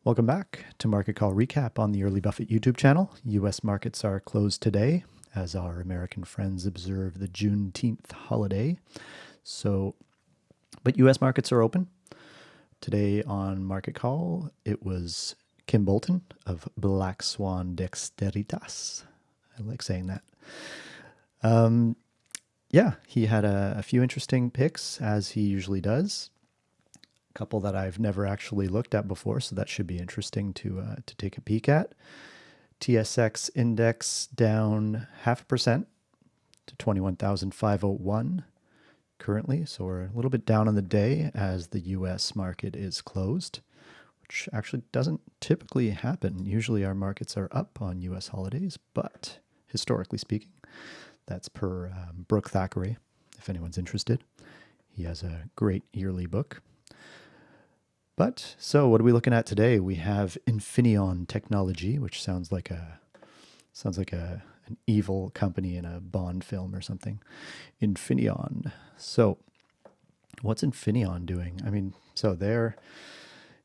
Welcome back to Market Call Recap on the Early Buffett YouTube channel. U.S. markets are closed today as our American friends observe the Juneteenth holiday. But U.S. markets are open. Today on Market Call, it was Kim Bolton of Black Swan Dexteritas. I like saying that. He had a few interesting picks, as he usually does. Couple that I've never actually looked at before, so that should be interesting to take a peek at. TSX index down 0.5% to 21,501 currently, so we're a little bit down on the day as the U.S. market is closed, which actually doesn't typically happen. Usually our markets are up on U.S. holidays, but historically speaking, that's per Brooke Thackeray, if anyone's interested. He has a great yearly book. But so what are we looking at today? We have Infineon Technology, which sounds like an evil company in a Bond film or something. Infineon. So what's Infineon doing?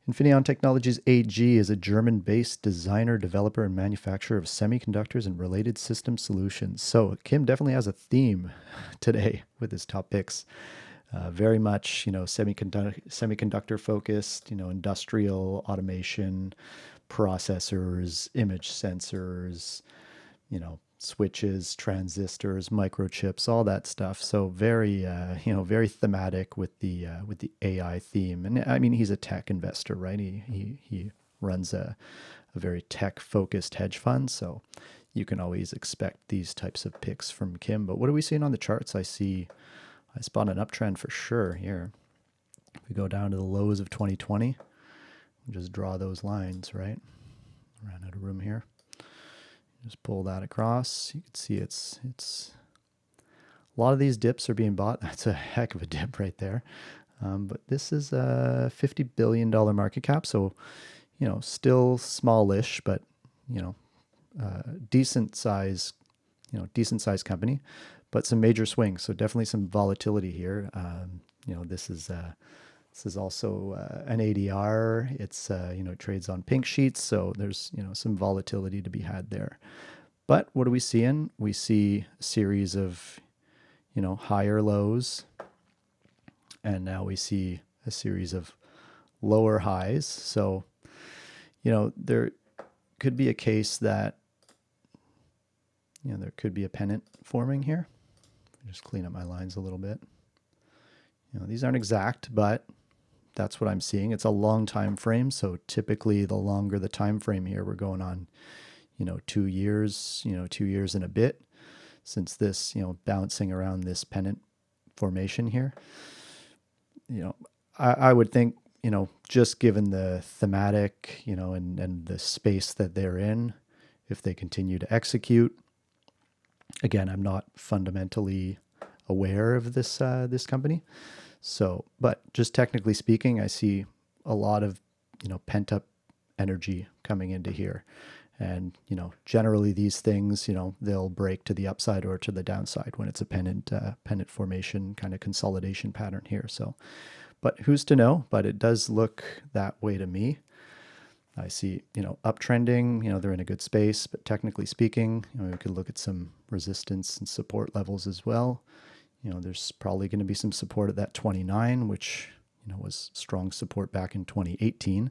Infineon Technologies AG is a German-based designer, developer, and manufacturer of semiconductors and related system solutions. So Kim definitely has a theme today with his top picks. Very much, semiconductor focused, industrial automation, processors, image sensors, switches, transistors, microchips, all that stuff. So very, very thematic with the AI theme. And I mean, he's a tech investor, right? He runs a very tech focused hedge fund. So you can always expect these types of picks from Kim. But what are we seeing on the charts? I spot an uptrend for sure here. If we go down to the lows of 2020, we'll just draw those lines, right? Ran out of room here. Just pull that across. You can see it's a lot of these dips are being bought. That's a heck of a dip right there. But this is a $50 billion market cap. So, still smallish, but, decent size company. But some major swings, so definitely some volatility here. This is also an ADR. It's it trades on pink sheets, so there's some volatility to be had there. But what are we seeing? We see a series of higher lows, and now we see a series of lower highs. So there could be a case that there could be a pennant forming here. Just clean up my lines a little bit. These aren't exact, but that's what I'm seeing. It's a long time frame, so typically the longer the time frame here, we're going on 2 years, 2 years and a bit since this, bouncing around this pennant formation here. I would think, just given the thematic, and the space that they're in, if they continue to execute. Again, I'm not fundamentally aware of this company, but just technically speaking, I see a lot of pent up energy coming into here, and generally these things they'll break to the upside or to the downside when it's a pennant formation kind of consolidation pattern here. So, but who's to know? But it does look that way to me. I see, uptrending, they're in a good space, but technically speaking, we could look at some resistance and support levels as well. There's probably going to be some support at that 29, which, was strong support back in 2018.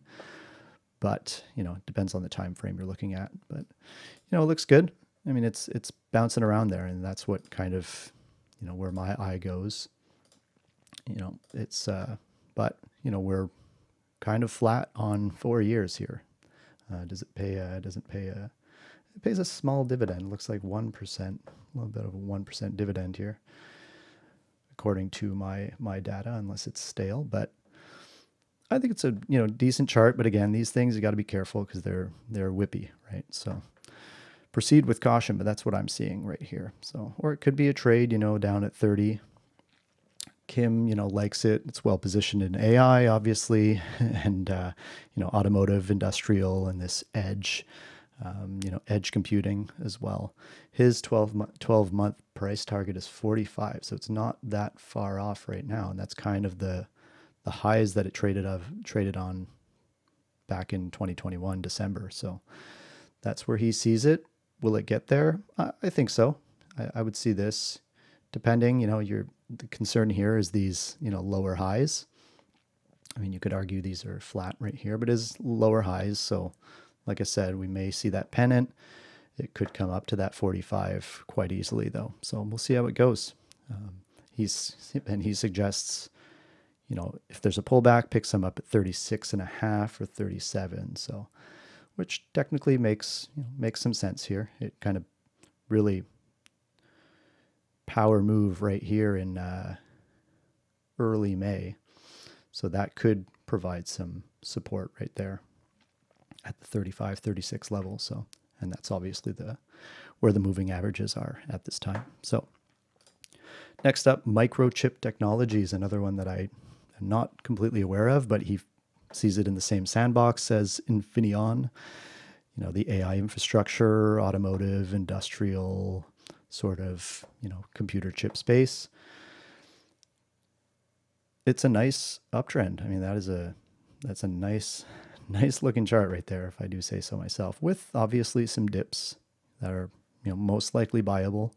But, it depends on the time frame you're looking at. But, it looks good. I mean, it's bouncing around there, and that's what kind of, where my eye goes. But, we're kind of flat on 4 years here. Does it pay? Doesn't pay a. It pays a small dividend. Looks like 1%, a little bit of a 1% dividend here, according to my data, unless it's stale. But I think it's a decent chart. But again, these things you got to be careful because they're whippy, right? So proceed with caution. But that's what I'm seeing right here. So, or it could be a trade, down at 30. Kim, likes it. It's well positioned in AI, obviously, and automotive, industrial, and this edge, edge computing as well. His 12-month price target is 45, so it's not that far off right now, and that's kind of the highs that it traded on back in 2021, December. So that's where he sees it. Will it get there? I think so. I would see this depending, the concern here is these, lower highs. I mean, you could argue these are flat right here, but it is lower highs. So like I said, we may see that pennant. It could come up to that 45 quite easily though. So we'll see how it goes. He suggests, if there's a pullback, picks them up at 36.5 or 37. So, which technically makes some sense here. It kind of really power move right here in early May. So that could provide some support right there at the 35, 36 level. So, and that's obviously where the moving averages are at this time. So next up, Microchip Technologies, another one that I am not completely aware of, but he sees it in the same sandbox as Infineon, the AI infrastructure, automotive, industrial sort of, computer chip space. It's a nice uptrend. I mean, that's a nice looking chart right there, if I do say so myself, with obviously some dips that are, most likely buyable.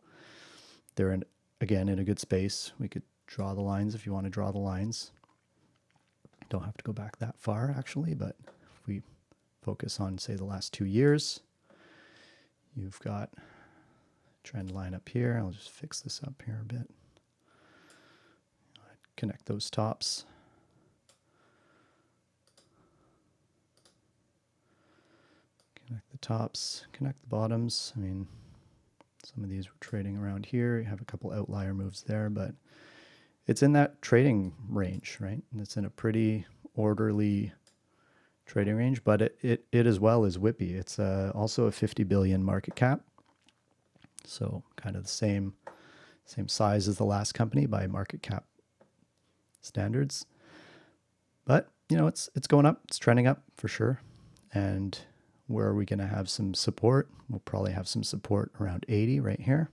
They're again in a good space. We could draw the lines if you want to draw the lines. Don't have to go back that far actually, but if we focus on, say, the last 2 years, you've got a trend line up here. I'll just fix this up here a bit. Connect those tops. Connect the tops, connect the bottoms. I mean, some of these were trading around here. You have a couple outlier moves there, but it's in that trading range, right? And it's in a pretty orderly trading range, but it as well is whippy. It's also a 50 billion market cap. So kind of the same size as the last company by market cap standards. But, it's going up. It's trending up for sure. And where are we going to have some support? We'll probably have some support around 80 right here.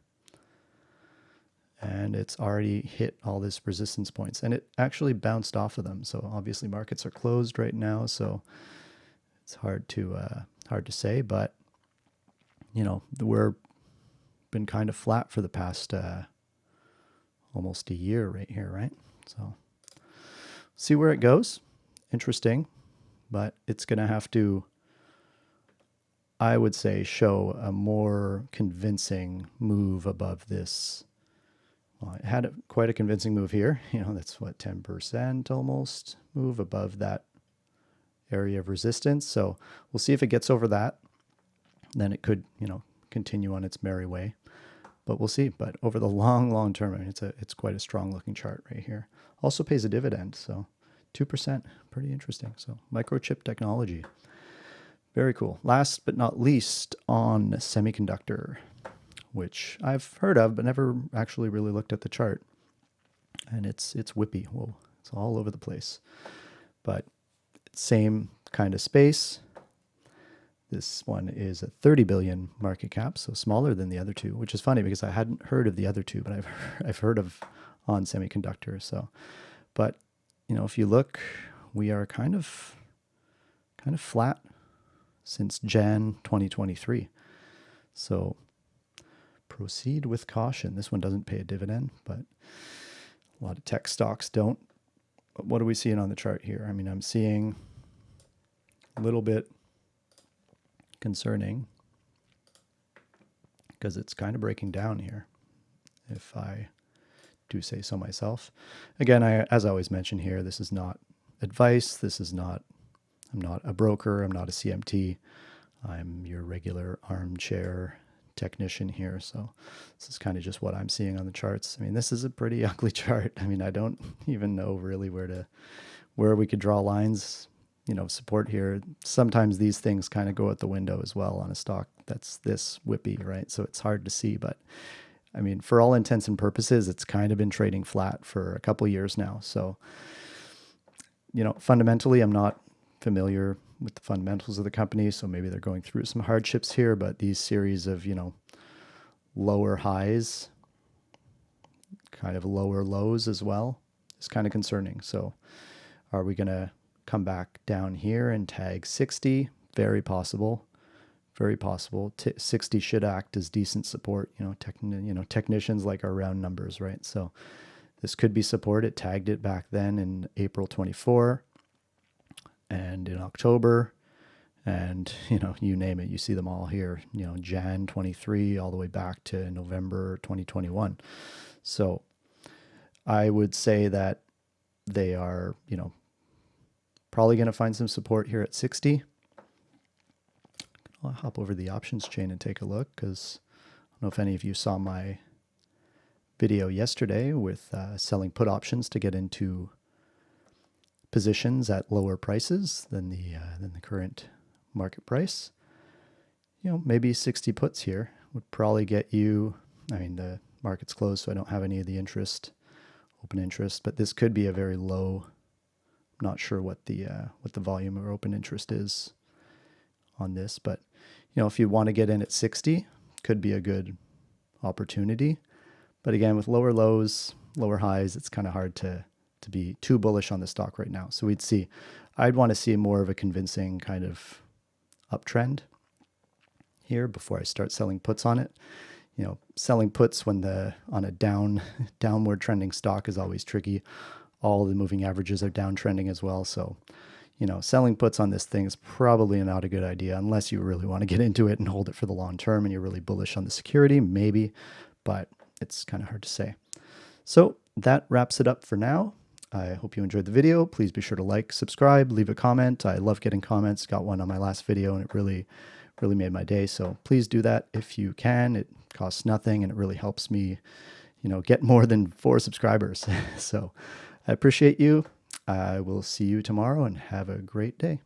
And it's already hit all this resistance points, and it actually bounced off of them. So obviously markets are closed right now, so it's hard to say. But we're been kind of flat for the past almost a year right here, right? So see where it goes. Interesting, but it's going to have to, I would say, show a more convincing move above this. Well, it had quite a convincing move here. That's what, 10% almost move above that area of resistance. So we'll see if it gets over that. Then it could, continue on its merry way. But we'll see. But over the long term, I mean, it's quite a strong looking chart right here. Also pays a dividend, so 2%, pretty interesting. So Microchip Technology, very cool. Last but not least, on semiconductor, which I've heard of but never actually really looked at the chart. And it's whippy. Whoa, it's all over the place. But same kind of space. This one is a 30 billion market cap, so smaller than the other two, which is funny because I hadn't heard of the other two, but I've heard of ONSEMI. So, but if you look, we are kind of flat since Jan 2023. So proceed with caution. This one doesn't pay a dividend, but a lot of tech stocks don't. But what are we seeing on the chart here? I mean, I'm seeing a little bit concerning because it's kind of breaking down here, if I do say so myself. Again, as I always mention here, this is not advice. I'm not a broker. I'm not a CMT. I'm your regular armchair technician here. So this is kind of just what I'm seeing on the charts. I mean, this is a pretty ugly chart. I mean, I don't even know really where we could draw lines, support here. Sometimes these things kind of go out the window as well on a stock that's this whippy, right? So it's hard to see, but I mean, for all intents and purposes, it's kind of been trading flat for a couple years now. So, fundamentally, I'm not familiar with the fundamentals of the company, so maybe they're going through some hardships here, but these series of, lower highs, kind of lower lows as well, is kind of concerning. So are we going to come back down here and tag 60. Very possible. Very possible. 60 should act as decent support. Technicians like our round numbers, right? So this could be support. It tagged it back then in April 24 and in October, and you name it. You see them all here. Jan 23 all the way back to November 2021. So I would say that they are, probably going to find some support here at 60. I'll hop over the options chain and take a look, because I don't know if any of you saw my video yesterday with selling put options to get into positions at lower prices than the current market price. Maybe 60 puts here would probably get you. I mean, the market's closed, so I don't have any of the open interest, but this could be a very low. I'm not sure what the volume or open interest is on this, but if you want to get in at 60, could be a good opportunity. But again, with lower lows, lower highs, it's kind of hard to be too bullish on the stock right now. So I'd want to see more of a convincing kind of uptrend here before I start selling puts on it. Selling puts on a downward trending stock is always tricky. All the moving averages are downtrending as well. So, selling puts on this thing is probably not a good idea unless you really want to get into it and hold it for the long term and you're really bullish on the security, maybe, but it's kind of hard to say. So that wraps it up for now. I hope you enjoyed the video. Please be sure to like, subscribe, leave a comment. I love getting comments. Got one on my last video and it really made my day. So please do that if you can. It costs nothing and it really helps me, get more than 4 subscribers. So I appreciate you. I will see you tomorrow and have a great day.